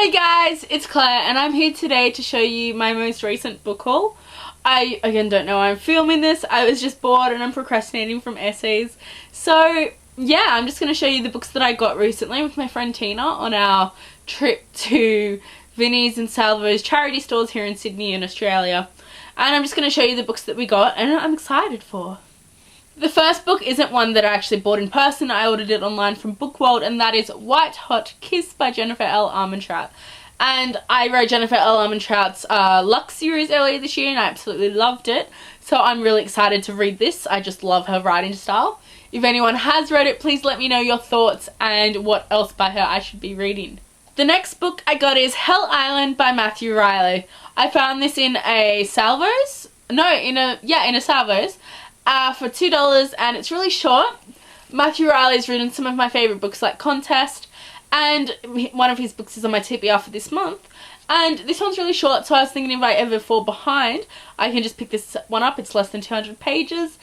Hey guys, it's Claire and I'm here today to show you my most recent book haul. I, again, don't know why I'm filming this. I was just bored and I'm procrastinating from essays. So, yeah, I'm just going to show you the books that I got recently with my friend Tina on our trip to Vinnie's and Salvo's charity stores here in Sydney in Australia. And I'm just going to show you the books that we got and I'm excited for. The first book isn't one that I actually bought in person. I ordered it online from Bookworld, and that is White Hot Kiss by Jennifer L. Armentrout. And I read Jennifer L. Armentrout's Lux series earlier this year and I absolutely loved it. So I'm really excited to read this. I just love her writing style. If anyone has read it, please let me know your thoughts and what else by her I should be reading. The next book I got is Hell Island by Matthew Reilly. I found this in a Salvo's. No, in a Salvo's. For $2, and it's really short. Matthew Reilly's written some of my favourite books like Contest, and one of his books is on my TBR for this month. And this one's really short, so I was thinking if I ever fall behind, I can just pick this one up. It's less than 200 pages,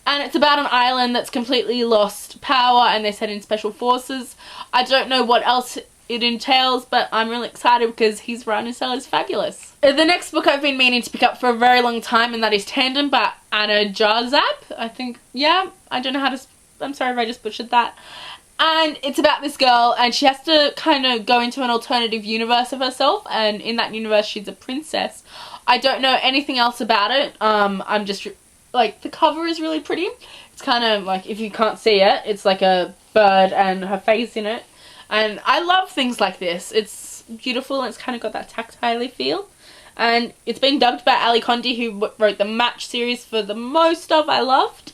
and it's about an island that's completely lost power, and they're set in special forces. I don't know what else it entails, but I'm really excited because his writing style is fabulous. The next book I've been meaning to pick up for a very long time, and that is Tandem by Anna Jarzab. I think, yeah, I don't know how to, I'm sorry if I just butchered that. And it's about this girl, and she has to kind of go into an alternative universe of herself, and in that universe she's a princess. I don't know anything else about it. I'm just, like, the cover is really pretty. It's kind of like, if you can't see it, it's like a bird and her face in it. And I love things like this. It's beautiful and it's kind of got that tactile feel. And it's been dubbed by Ali Condie, who wrote the Match series for the most of I loved.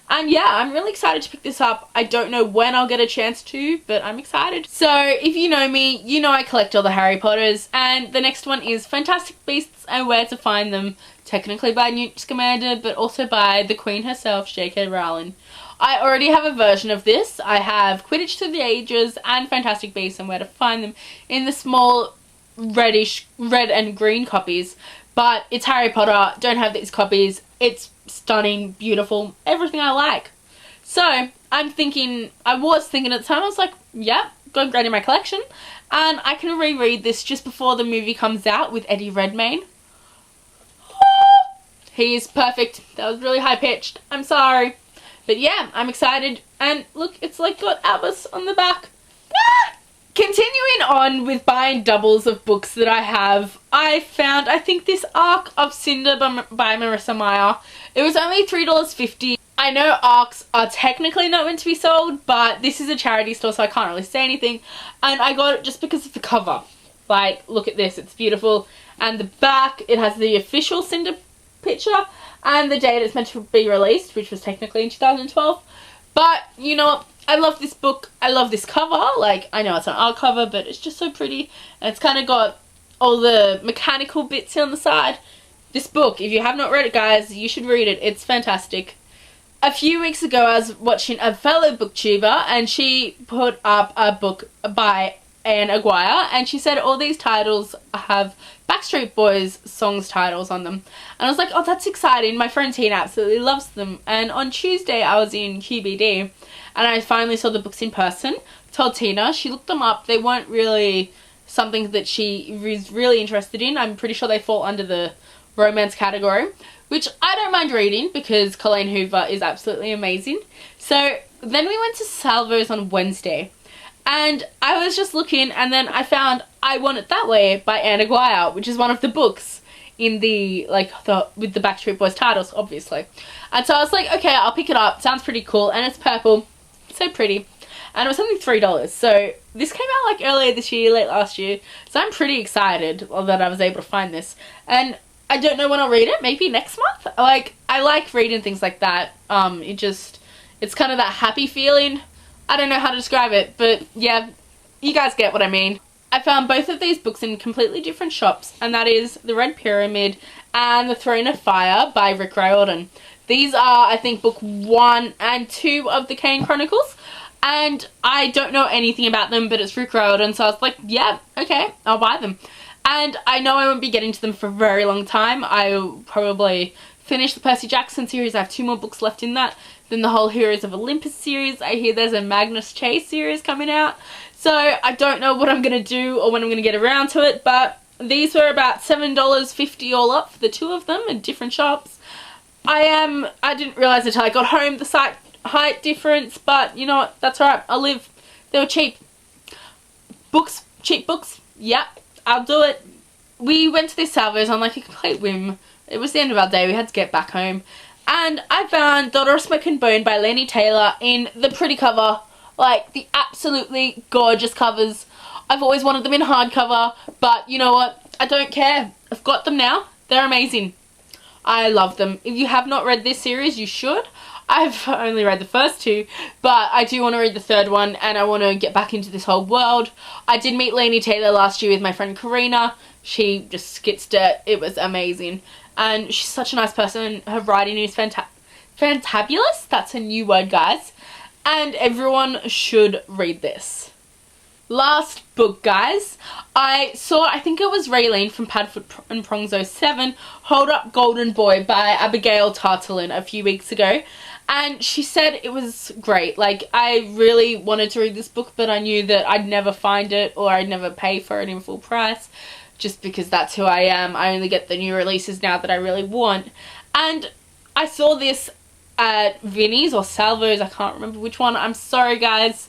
And yeah, I'm really excited to pick this up. I don't know when I'll get a chance to, but I'm excited. So if you know me, you know I collect all the Harry Potters. And the next one is Fantastic Beasts and Where to Find Them. Technically by Newt Scamander, but also by the Queen herself, J.K. Rowling. I already have a version of this. I have Quidditch Through the Ages and Fantastic Beasts and Where to Find Them in the small red and green copies. But it's Harry Potter. Don't have these copies. It's stunning, beautiful, everything I like. So I was thinking at the time, I was like, yeah, go and grab in my collection. And I can reread this just before the movie comes out with Eddie Redmayne. He is perfect. That was really high pitched. I'm sorry. But yeah, I'm excited. And look, it's like got Albus on the back. Ah! Continuing on with buying doubles of books that I have, I found, I think, this Arc of Cinder by Marissa Meyer. It was only $3.50. I know ARCs are technically not meant to be sold, but this is a charity store, so I can't really say anything. And I got it just because of the cover. Like, look at this, it's beautiful. And the back, it has the official Cinder picture and the date it's meant to be released, which was technically in 2012. But, you know what? I love this book. I love this cover. Like, I know it's an art cover, but it's just so pretty. And it's kind of got all the mechanical bits on the side. This book, if you have not read it, guys, you should read it. It's fantastic. A few weeks ago, I was watching a fellow booktuber, and she put up a book by Anne Aguirre, and she said all these titles have Backstreet Boys songs titles on them. And I was like, oh, that's exciting. My friend Tina absolutely loves them. And on Tuesday, I was in QBD, and I finally saw the books in person. Told Tina, she looked them up. They weren't really something that she was really interested in. I'm pretty sure they fall under the romance category, which I don't mind reading because Colleen Hoover is absolutely amazing. So then we went to Salvo's on Wednesday, and I was just looking, and then I found I Want It That Way by Anne Aguirre, which is one of the books in the, with the Backstreet Boys titles, obviously. And so I was like, okay, I'll pick it up. Sounds pretty cool, and it's purple. So pretty. And it was only $3. So this came out like earlier this year, late last year. So I'm pretty excited that I was able to find this. And I don't know when I'll read it. Maybe next month. Like, I like reading things like that. It's kind of that happy feeling. I don't know how to describe it, but yeah, you guys get what I mean. I found both of these books in completely different shops, and that is The Red Pyramid and The Throne of Fire by Rick Riordan. These are, I think, book 1 and 2 of the Kane Chronicles, and I don't know anything about them, but it's Rick Riordan, so I was like, yeah, okay, I'll buy them. And I know I won't be getting to them for a very long time. I'll probably finish the Percy Jackson series. I have 2 more books left in that. Then the whole Heroes of Olympus series. I hear there's a Magnus Chase series coming out. So I don't know what I'm going to do or when I'm going to get around to it, but these were about $7.50 all up for the two of them in different shops. I didn't realise until I got home the site height difference, but you know what, that's alright, I'll live. They were cheap. Books, cheap books, yeah, I'll do it. We went to this Salvos on like a complete whim. It was the end of our day, we had to get back home. And I found Daughter of Smoke and Bone by Laini Taylor in the pretty cover. Like, the absolutely gorgeous covers. I've always wanted them in hardcover, but you know what? I don't care. I've got them now. They're amazing. I love them. If you have not read this series, you should. I've only read the first two, but I do want to read the third one, and I want to get back into this whole world. I did meet Laini Taylor last year with my friend Karina. She just skitzed it. It was amazing. And she's such a nice person. Her writing is fantabulous. That's a new word, guys. And everyone should read this. Last book, guys. I think it was Raylene from Padfoot and Prongs 07, Hold Up Golden Boy by Abigail Tartalen a few weeks ago. And she said it was great. Like, I really wanted to read this book, but I knew that I'd never find it or I'd never pay for it in full price. Just because that's who I am. I only get the new releases now that I really want. And I saw this at Vinnie's or Salvos, I can't remember which one. I'm sorry, guys.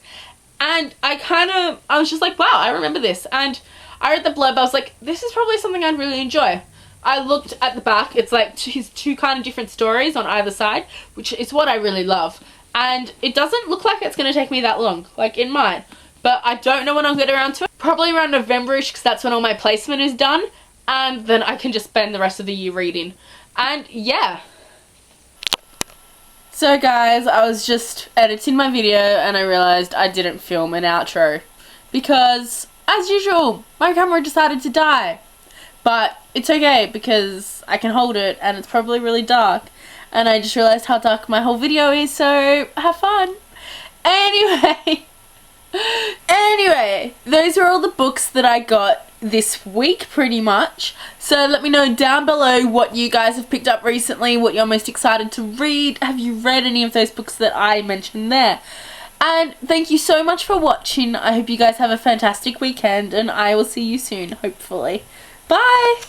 And I was just like, wow, I remember this. And I read the blurb, I was like, this is probably something I'd really enjoy. I looked at the back, it's like his two kind of different stories on either side, which is what I really love. And it doesn't look like it's going to take me that long, like it might. But I don't know when I'll get around to it. Probably around November-ish, because that's when all my placement is done. And then I can just spend the rest of the year reading. And yeah. So guys, I was just editing my video and I realised I didn't film an outro. Because, as usual, my camera decided to die. But it's okay because I can hold it and it's probably really dark. And I just realised how dark my whole video is, so have fun. Anyway, those are all the books that I got this week pretty much. So let me know down below what you guys have picked up recently, what you're most excited to read. Have you read any of those books that I mentioned there? And thank you so much for watching. I hope you guys have a fantastic weekend and I will see you soon, hopefully. Bye!